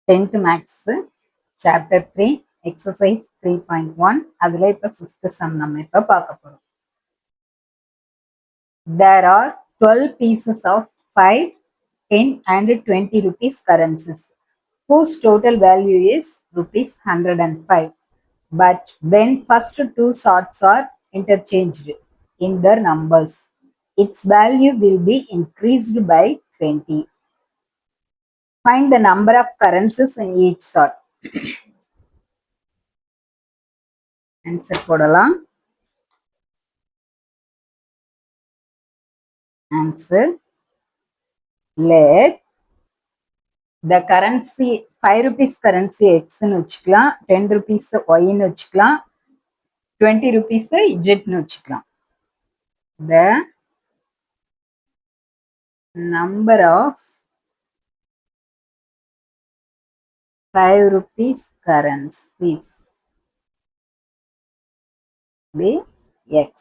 10th Max Chapter 3 Exercise 3.1 அதில் இப்போ 5th sum நம்ம இப்போ பார்க்க போகிறோம். There are 12 pieces of 5, 10 and 20 rupees currencies whose total value is rupees 105. But when first two sorts are interchanged in their numbers, its value will be increased by 20. Find the number of currencies in each sort. Answer போடலாம். Answer. Let the currency 5 rupees currency X ன்னு வச்சுக்கலாம், 10 rupees Y ன்னு வச்சுக்கலாம், 20 rupees Z ன்னு வச்சுக்கலாம். The number of 5 rupees currencies be X.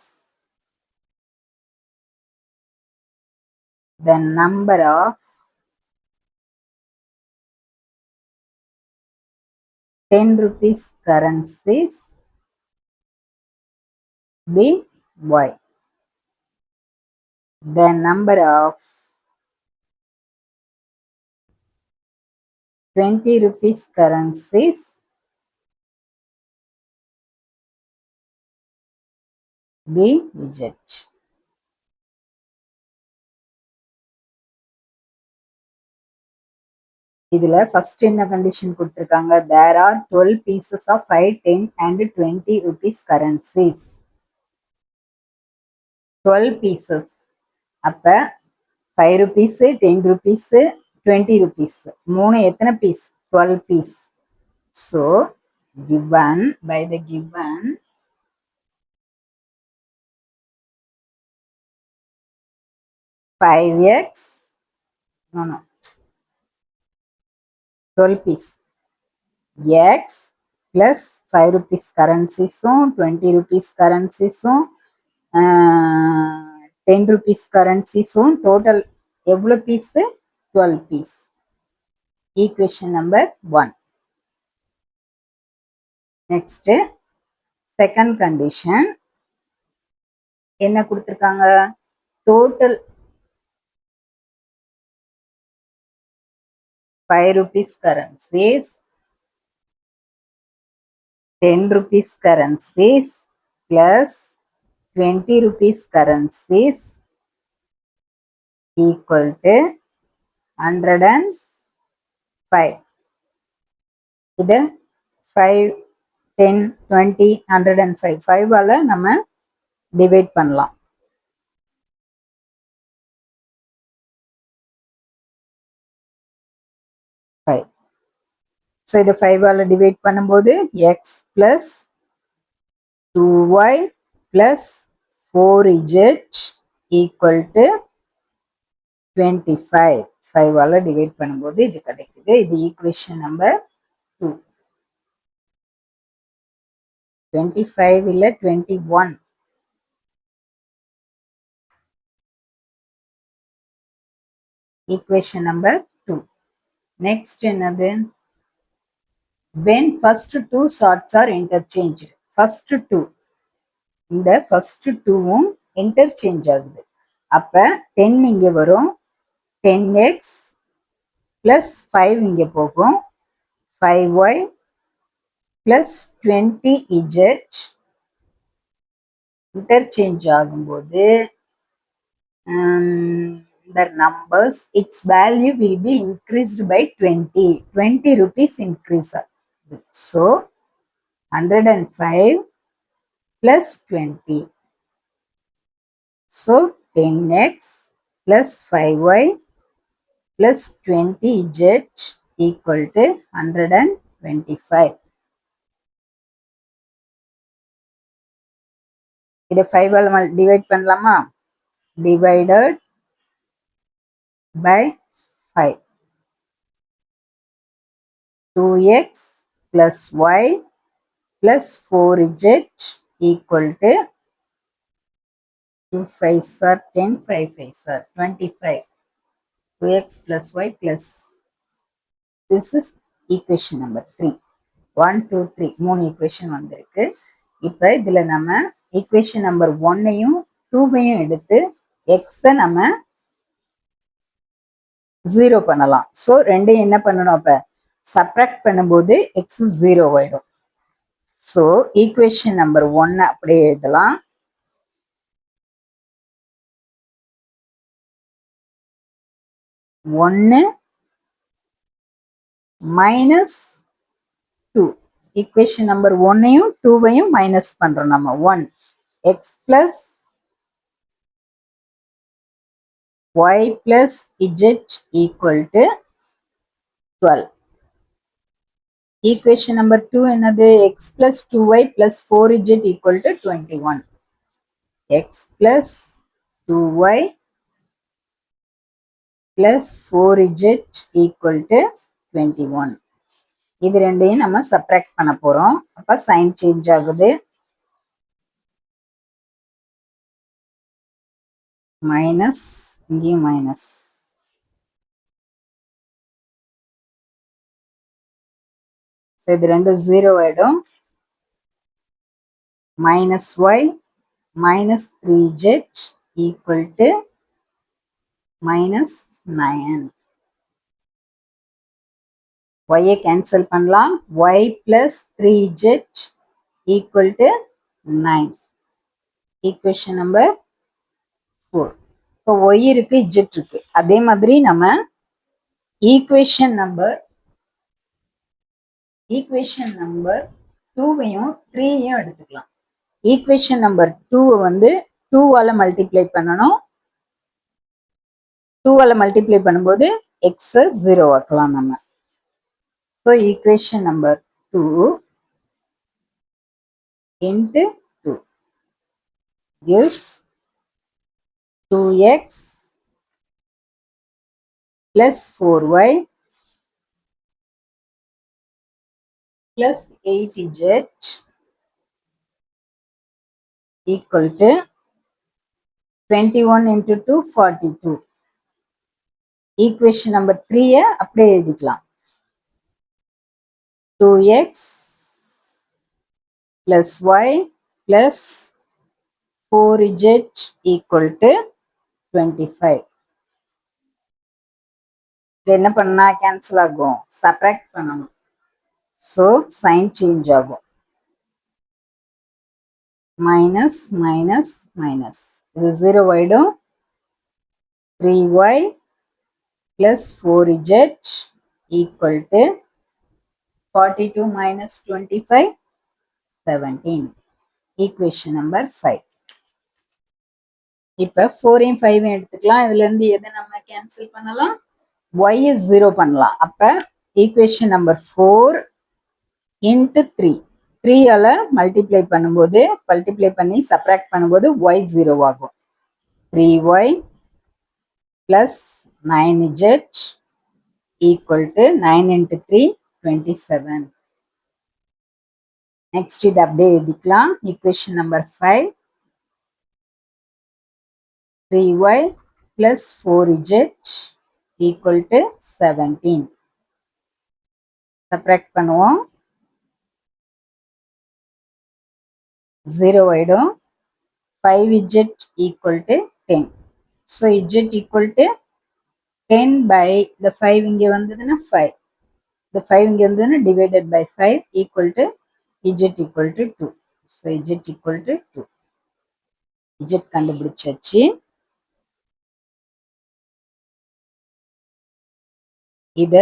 The number of 10 rupees currencies be Y. The number of 20 rupees currencies be Z. இதுல first என்ன condition கொடுத்திருக்காங்க? There are 12 pieces of 5, 10 and 20 rupees currencies. 12 pieces. அப்ப 5 rupees, 10 rupees, 20 rupees. மூணு எத்தனை piece? 12 piece. So given by the given 5x, no, 12 piece. X plus 5 rupees currencies, 20 rupees currencies, 10 rupees currencies, total எவ்வளோ piece? 12 piece. Equation number 1. Next, second condition என்ன கொடுத்திருக்காங்க? Total 5 rupees currencies, 10 rupees currencies plus 20 rupees currencies equal to 105. இது 5, 10, 20, 105. 5 ஆல நம்ம divide பண்ணலாம். So இதை 5 ஆல divide பண்ணும்போது X plus 2y plus 4z equal to 25. 5 ஆல டிவைட் பண்ணும்போது இது கிடைக்குது. இது ஈக்குவேஷன் நம்பர் 2. 25 இல்ல 21. Equation number 2. நெக்ஸ்ட் என்னது? when first two sorts are interchanged. first two, இந்த first டூவும் interchange ஆகுது. அப்ப 10 இங்க வரும், 10x plus 5 இங்க போகும், 5y plus 20z interchange ஆகும்போது the numbers, its value will be increased by 20. 20 rupees increase. So 105 plus 20. So 10x plus 5y plus 20z equal to 125. இதை 5 ஆல் டிவைட் பண்ணலாமா? Divided by 5. 2x plus y plus 4z equal to 2 5s are 10, 5 5s are 25. 2x plus y plus this is equation number 3. 1 2 3 3 equation வந்திருக்கு. இப்போ இதில் நம்ம equation number 1ஐயும் 2ஐயும் எடுத்து எக்ஸை நம்ம 0 பண்ணலாம். ஸோ ரெண்டையும் என்ன பண்ணணும், அப்போ சப்ராக்ட் பண்ணும்போது எக்ஸ் 0 ஆயிடும். ஸோ ஈக்குவேஷன் நம்பர் 1 அப்படியே எழுதலாம். ஒன்று மைனஸ் 2. ஈக்குவேஷன் நம்பர் 1ஐயும் 2ஐயும் மைனஸ் பண்றோம் நம்ம. 1 X plus Y plus Z equal to 12. Equation number 2 என்னது, X plus 2y plus 4z equal to 21. X plus 2y plus 4z equal to 21. இது ரெண்டையும் நம்ம சப்ராக்ட் பண்ண போறோம். அப்ப சைன் சேஞ்ச் ஆகுது. மைனஸ், இங்கேயும் மைனஸ். இது ரெண்டு 0 ஆயிடும். Minus Y minus 3z equal to minus 9. y cancel பண்ணலாம். y plus 3z equal to 9. Equation number 4. இப்போ y இருக்கு, z இருக்கு. அதே மாதிரி நம்ம ஈக்குவேஷன் நம்பர் 2ஐயும் 3ஐயும் எடுத்துக்கலாம். ஈக்குவேஷன் நம்பர் 2 வந்து 2ஆல மல்டிப்ளை பண்ணணும். 2ஆல மல்டிப்ளை பண்ணும்போது எக்ஸ் 0 ஆக்கலாம் நம்ம. So equation number 2 into 2 gives 2x plus 4y plus 8z equal to 21 into 2 42. Equation number 3 அப்படியே எழுதிக்கலாம். 2x plus y plus 4z equal to 25. இது என்ன பண்ணா கேன்சல் ஆகும், சப்ராக்ட் பண்ணணும். ஸோ சைன் சேஞ்ச் ஆகும். மைனஸ் மைனஸ் மைனஸ், இது 0 ஆயிடும். 3y plus 4z equal to 42 minus 25 17. Equation number 5. இப்போ 4ஐயும் 5ஐயும் எடுத்துக்கலாம். இதுல இருந்து எதை நம்ம கேன்சல் பண்ணலாம், y 0 பண்ணலாம். அப்ப ஈக்குவேஷன் நம்பர் 4 into 3. 3ஆல மல்டிப்ளை பண்ணி சப்ராக்ட் பண்ணும்போது y 0 ஆகும். 3y plus 9z equal to 9 into 3 27. Next இது அப்படியே எழுதிக்கலாம். Equation number 5 3y plus 4z equal to 17. Subtract பண்ணுவோம். 0 ஆயிடும். 5z equal to 10. So z equal to 10 by the 5 இங்கே வந்ததுன்னா 5. The 5 இங்கே வந்ததுன்னா divided by 5 equal to z equal to 2. So z equal to 2. z கண்டுபிடிச்சாச்சு. இத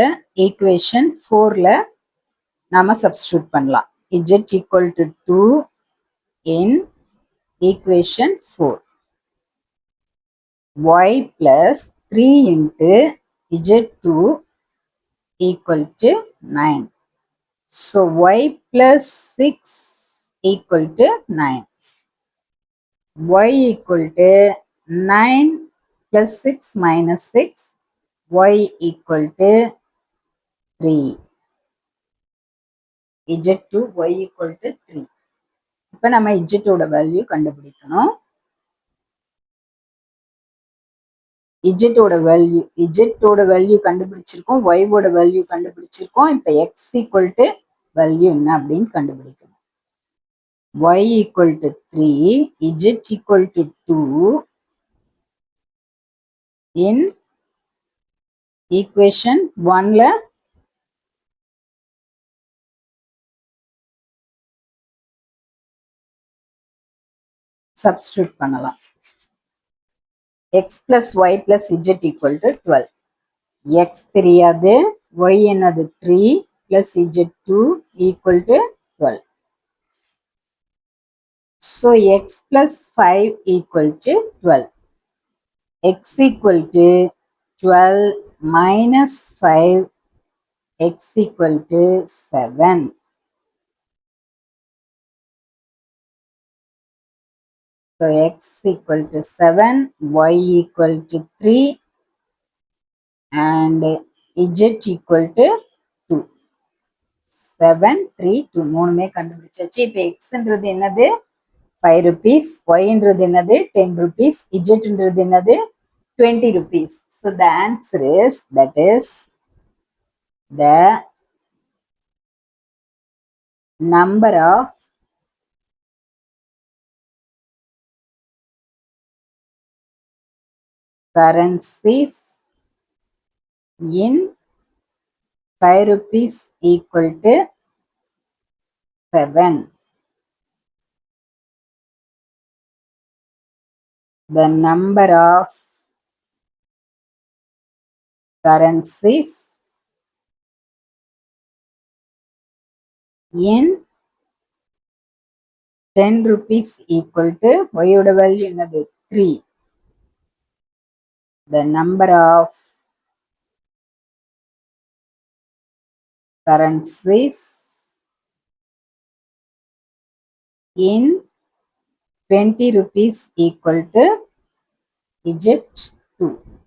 ஈக்குவேஷன் 4ல நாம substitute பண்ணலாம். z equal to 2 in equation 4. y plus 3 into z2 equal to 9. So y plus 6 equal to 9. Y equal to 9 plus 6 minus 6. Y equal to 3. z2 y equal to 3. இப்போ நம்ம z ஓட value கண்டுபிடிக்கணும். இஜெட்டோட value இஜெட்டோட value கண்டுபிடிச்சிருக்கோம், ஒய்வோட value கண்டுபிடிச்சிருக்கோம். இப்போ X equal to value என்ன அப்படின்னு கண்டுபிடிக்கணும். y equal to 3, z equal to 2 in equation 1ல substitute பண்ணலாம். x plus y plus z equal to 12. x தெரியாது, y என்னது 3 plus z 2 equal to 12. So x plus 5 equal to 12. X equal to 12 minus 5, x equal to 7. So x equal to 7, y equal to 3 and z equal to 2. 7, 3, 2 மூணுமே கண்டுபிடிச்சாச்சு. இப்போ எக்ஸ்ன்றது என்னது 5 rupees, yன்றது என்னது 10 rupees, zன்றது என்னது 20 rupees. So the answer is, that is the number of currencies in 5 rupees equal to 7. The number of currencies in 10 rupees equal to y ஓட value என்னது 3. The number of currencies in 20 rupees equal to Egypt 2.